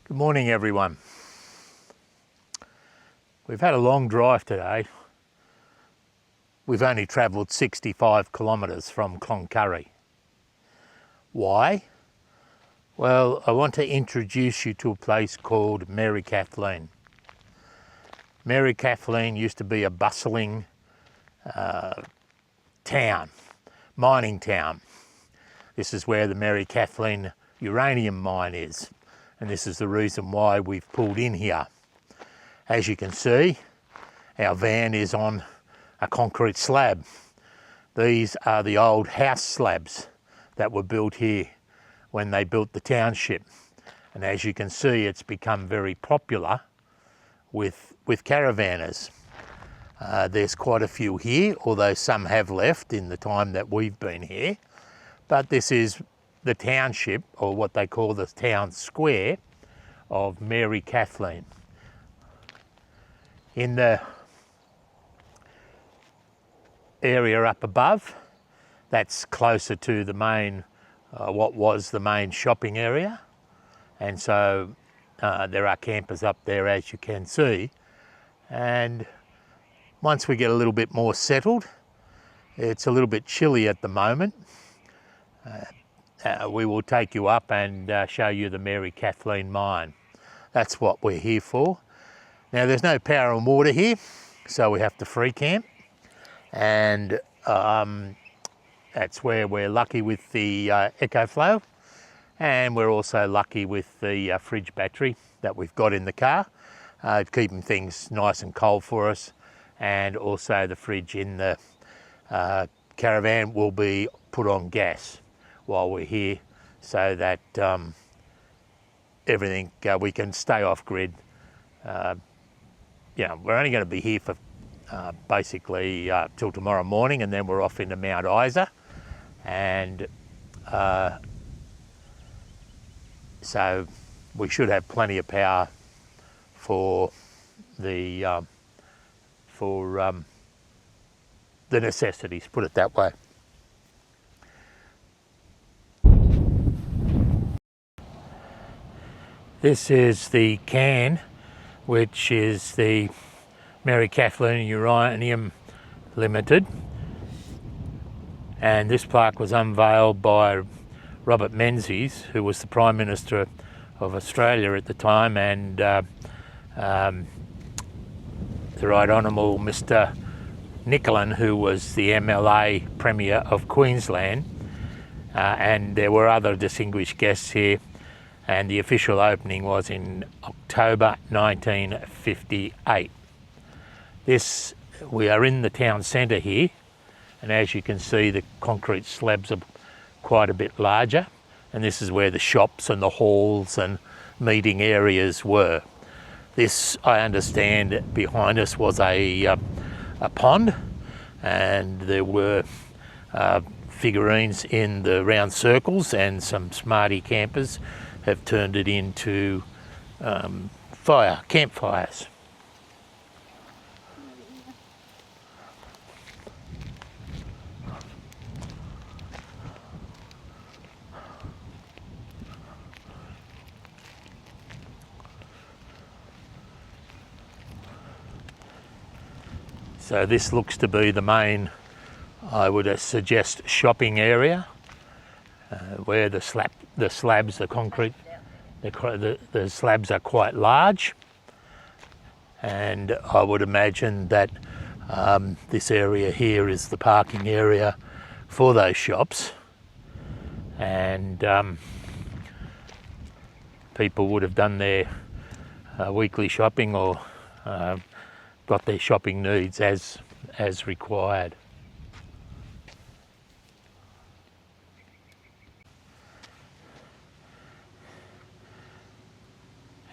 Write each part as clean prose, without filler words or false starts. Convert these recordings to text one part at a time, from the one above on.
Good morning, everyone. We've had a long drive today. We've only travelled 65 kilometres from Cloncurry. Why? Well, I want to introduce you to a place called Mary Kathleen. Mary Kathleen used to be a bustling town, mining town. This is where the Mary Kathleen uranium mine is, and this is the reason why we've pulled in here. As you can see, our van is on a concrete slab. These are the old house slabs that were built here when they built the township. And as you can see, it's become very popular with caravanners. There's quite a few here, although some have left in the time that we've been here. But this is the township, or what they call the town square, of Mary Kathleen. In the area up above, that's closer to the main, what was the main shopping area. And so there are campers up there, as you can see. And once we get a little bit more settled, it's a little bit chilly at the moment. We will take you up and show you the Mary Kathleen mine. That's what we're here for. Now, there's no power and water here, so we have to free camp. And that's where we're lucky with the EcoFlow. And we're also lucky with the fridge battery that we've got in the car, keeping things nice and cold for us. And also the fridge in the caravan will be put on gas while we're here, so that everything, we can stay off grid. We're only going to be here for basically till tomorrow morning, and then we're off into Mount Isa. And so we should have plenty of power for the necessities, put it that way. This is the can, which is the Mary Kathleen Uranium Limited. And this plaque was unveiled by Robert Menzies, who was the Prime Minister of Australia at the time, and the Right Honourable Mr. Nicolin, who was the MLA Premier of Queensland. And there were other distinguished guests here. And the official opening was in October 1958. We are in the town centre here, and as you can see, the concrete slabs are quite a bit larger, and this is where the shops and the halls and meeting areas were. This, I understand, behind us was a pond, and there were figurines in the round circles, and some smarty campers have turned it into campfires. So this looks to be the main, I would suggest, shopping area, where the slabs, the concrete, the slabs are quite large, and I would imagine that this area here is the parking area for those shops, and people would have done their weekly shopping or got their shopping needs as required.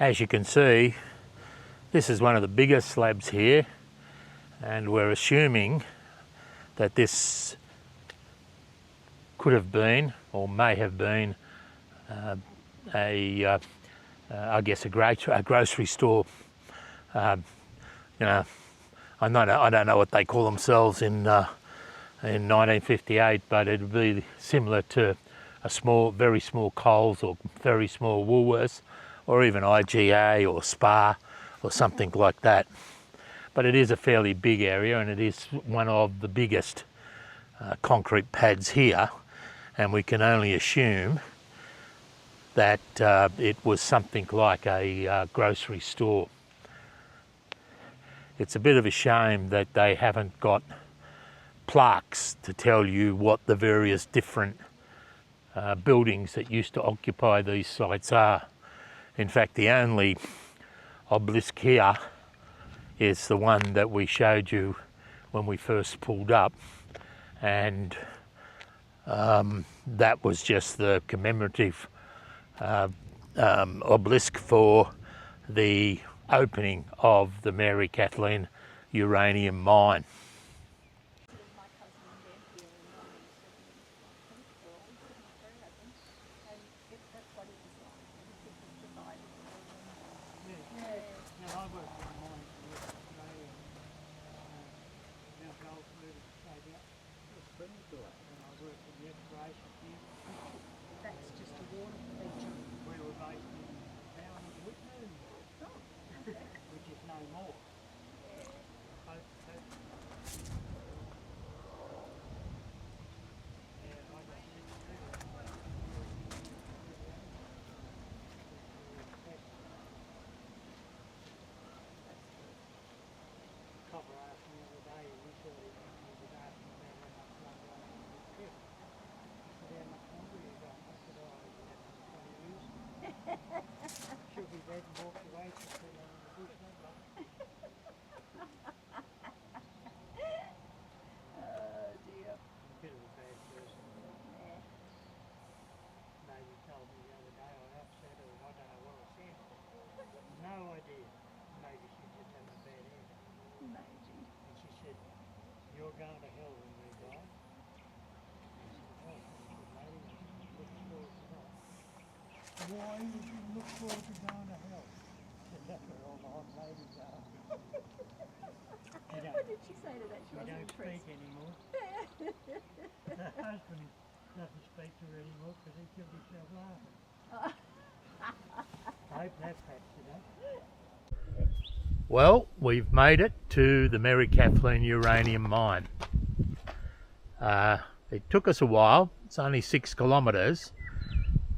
As you can see, this is one of the biggest slabs here, and we're assuming that this could have been, or may have been, I guess a grocery store. I don't know what they call themselves in 1958, but it'd be similar to a very small Coles or very small Woolworths, or even IGA or Spa or something like that. But it is a fairly big area, and it is one of the biggest concrete pads here, and we can only assume that it was something like a grocery store. It's a bit of a shame that they haven't got plaques to tell you what the various different buildings that used to occupy these sites are. In fact, the only obelisk here is the one that we showed you when we first pulled up, and that was just the commemorative obelisk for the opening of the Mary Kathleen uranium mine. Why would you look forward to going to hell? That's where all the old ladies are. What did she say to that? She She wasn't don't speak impressed. anymore. Her husband doesn't speak to her anymore because he killed himself laughing. I hope that patched it up. Well, we've made it to the Mary Kathleen uranium mine. It took us a while. It's only 6 kilometres,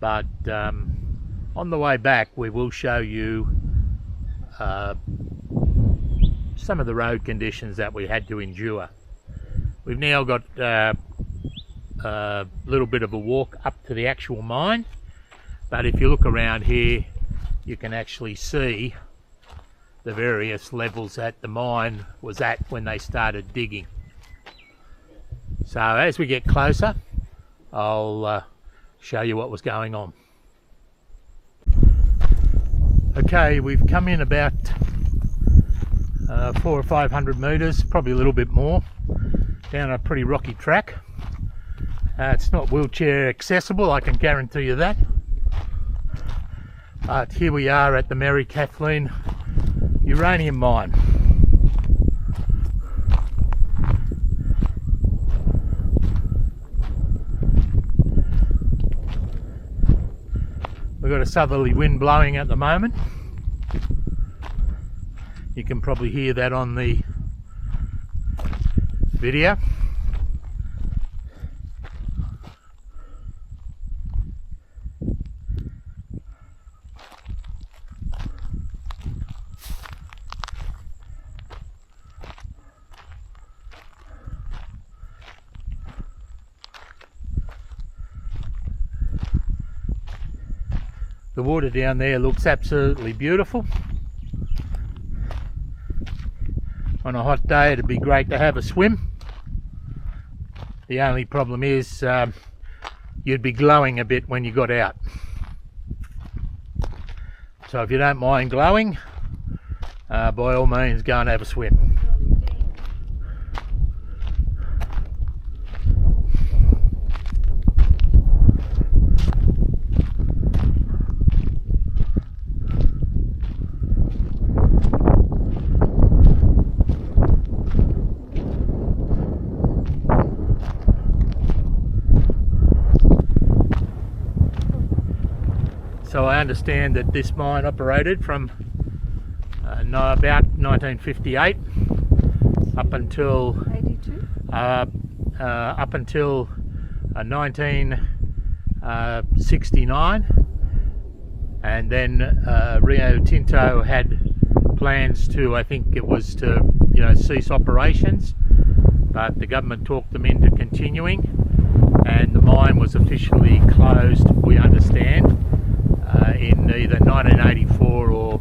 but on the way back we will show you some of the road conditions that we had to endure. We've now got a little bit of a walk up to the actual mine, but if you look around here you can actually see the various levels that the mine was at when they started digging. So as we get closer, I'll show you what was going on. Okay, we've come in about 400 or 500 metres, probably a little bit more, down a pretty rocky track. It's not wheelchair accessible, I can guarantee you that. But here we are at the Mary Kathleen uranium mine. We've got a southerly wind blowing at the moment. You can probably hear that on the video. The water down there looks absolutely beautiful. On a hot day it'd be great to have a swim. The only problem is you'd be glowing a bit when you got out. So if you don't mind glowing, by all means go and have a swim. So I understand that this mine operated from about 1958 up until 82? up until 1969, and then Rio Tinto had plans to, I think it was to, cease operations, but the government talked them into continuing, and the mine was officially closed, we understand, in either 1984 or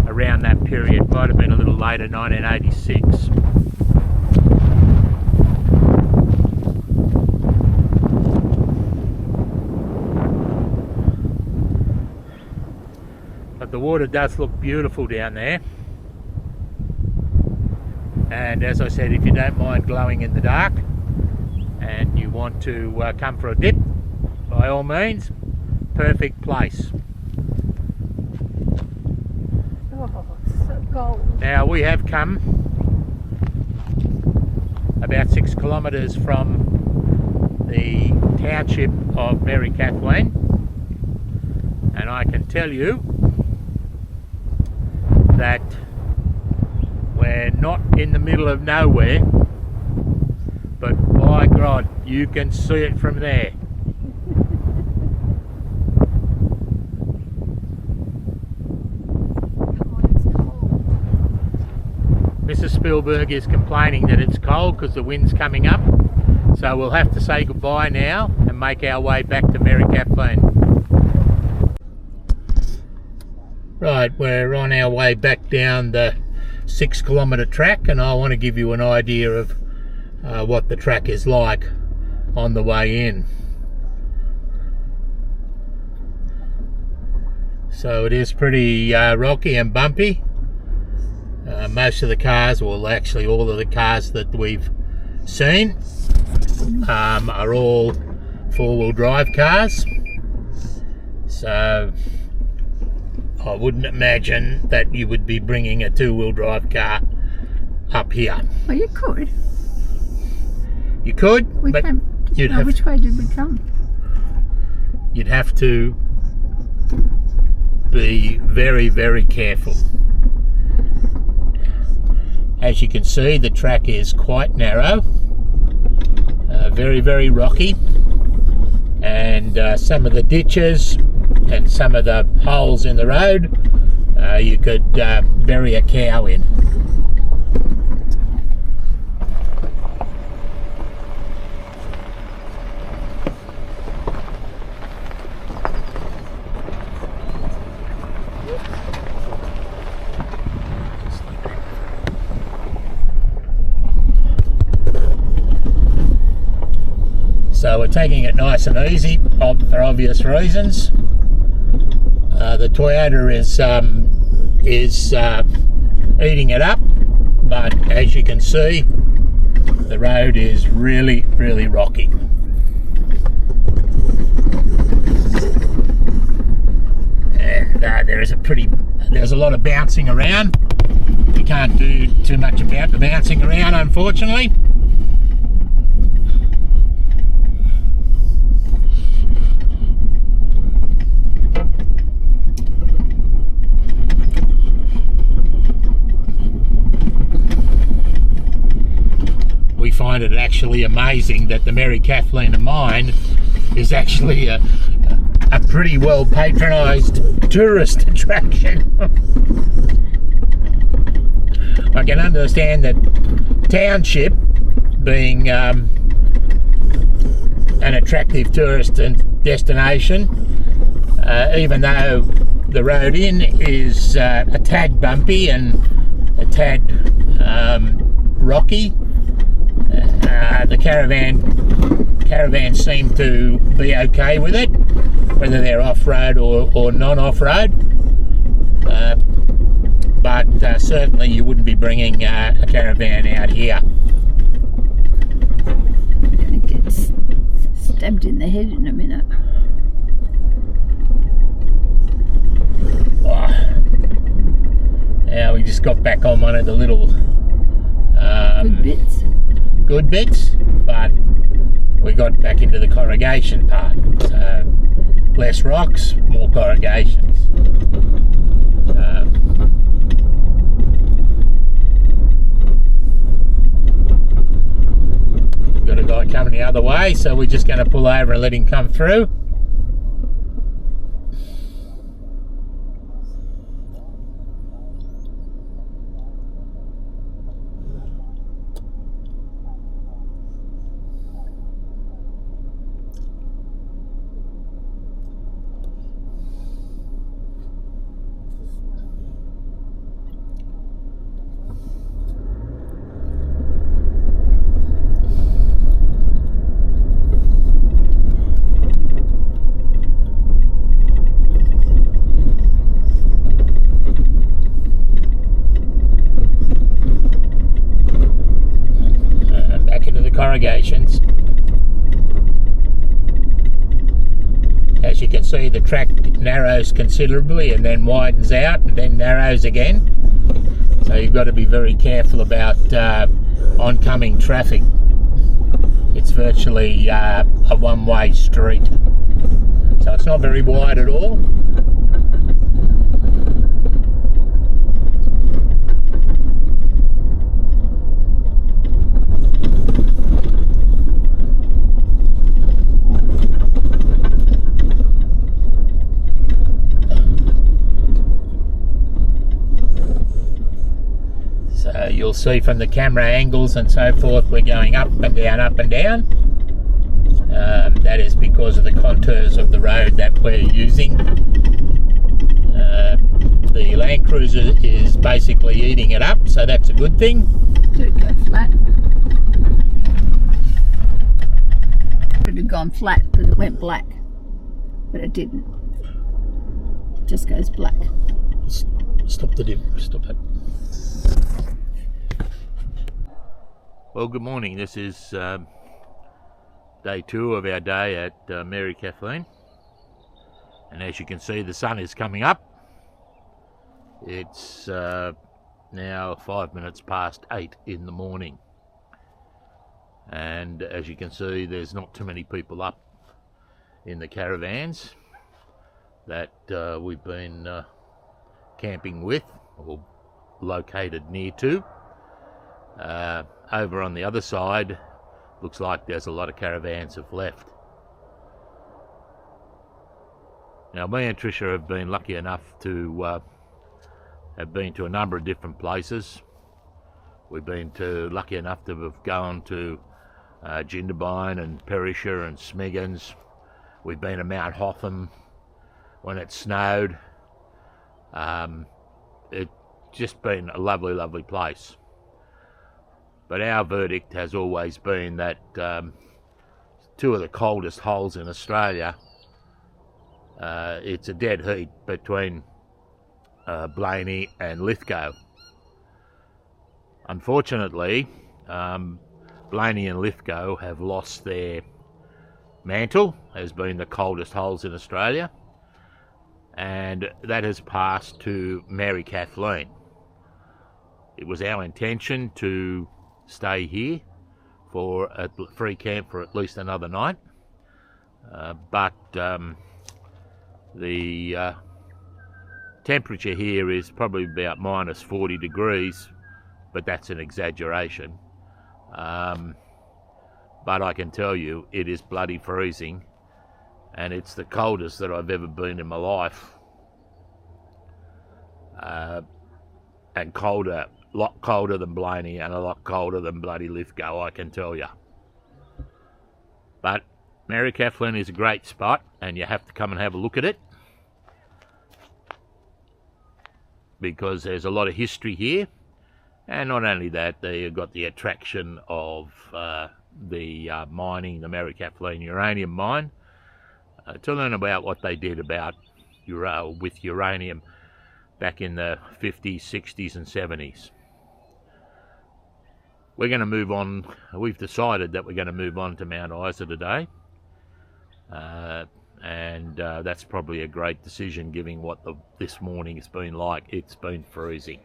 around that period. Might have been a little later, 1986. But the water does look beautiful down there, and as I said, if you don't mind glowing in the dark and you want to come for a dip, by all means, perfect place. Oh, so cold. Now we have come about 6 kilometres from the township of Mary Kathleen, and I can tell you that we're not in the middle of nowhere, but by God, you can see it from there. Mrs. Spielberg is complaining that it's cold because the wind's coming up, so we'll have to say goodbye now and make our way back to Mary Kathleen. Right, we're on our way back down the 6 kilometre track, and I want to give you an idea of what the track is like on the way in. So it is pretty rocky and bumpy. Most of the cars, well actually all of the cars that we've seen are all four-wheel drive cars, so I wouldn't imagine that you would be bringing a two-wheel drive car up here. Well, you could. You could, We but came. you'd No, have which way did we come? you'd have to be very, very careful. As you can see, the track is quite narrow, very, very rocky, and some of the ditches and some of the holes in the road you could bury a cow in. So we're taking it nice and easy for obvious reasons. The Toyota is eating it up, but as you can see, the road is really, really rocky. And there's a lot of bouncing around. You can't do too much about the bouncing around, unfortunately. We find it actually amazing that the Mary Kathleen mine is actually a pretty well patronised tourist attraction. I can understand that township being an attractive tourist destination, even though the road in is a tad bumpy and a tad rocky. The caravans seem to be okay with it, whether they're off-road or non-off-road, but certainly you wouldn't be bringing a caravan out here. I'm going to get stabbed in the head in a minute. Oh. Now we just got back on one of the little good bits, but we got back into the corrugation part, so less rocks, more corrugations. We've got a guy coming the other way, so we're just going to pull over and let him come through. Back into the corrugations. As you can see, the track narrows considerably and then widens out and then narrows again. So you've got to be very careful about oncoming traffic. It's virtually a one-way street. So it's not very wide at all. So you'll see from the camera angles and so forth, we're going up and down, up and down. That is because of the contours of the road that we're using. The Land Cruiser is basically eating it up, so that's a good thing. Did it go flat? It had gone flat because it went black, but it didn't. It just goes black. Stop the div. Stop that. Well, good morning. This is day 2 of our day at Mary Kathleen, and as you can see, the sun is coming up. It's now 5 minutes past 8 in the morning, and as you can see, there's not too many people up in the caravans that we've been camping with or located near to. Over on the other side, looks like there's a lot of caravans have left. Now, me and Tricia have been lucky enough to have been to a number of different places. We've been lucky enough to have gone to Jindabyne and Perisher and Smiggins. We've been to Mount Hotham when it snowed. It's just been a lovely, lovely place. But our verdict has always been that 2 of the coldest holes in Australia, it's a dead heat between Blaney and Lithgow. Unfortunately, Blaney and Lithgow have lost their mantle as being the coldest holes in Australia, and that has passed to Mary Kathleen. It was our intention to stay here for a free camp for at least another night, but the temperature here is probably about minus 40 degrees, but that's an exaggeration. But I can tell you it is bloody freezing, and it's the coldest that I've ever been in my life, and colder. A lot colder than Blaney and a lot colder than bloody Lithgow, I can tell you. But Mary Kathleen is a great spot, and you have to come and have a look at it, because there's a lot of history here. And not only that, you've got the attraction of the mining, the Mary Kathleen uranium mine, to learn about what they did about with uranium back in the 50s, 60s and 70s. We're going to move on. We've decided that we're going to move on to Mount Isa today, and that's probably a great decision given what this morning has been like. It's been freezing.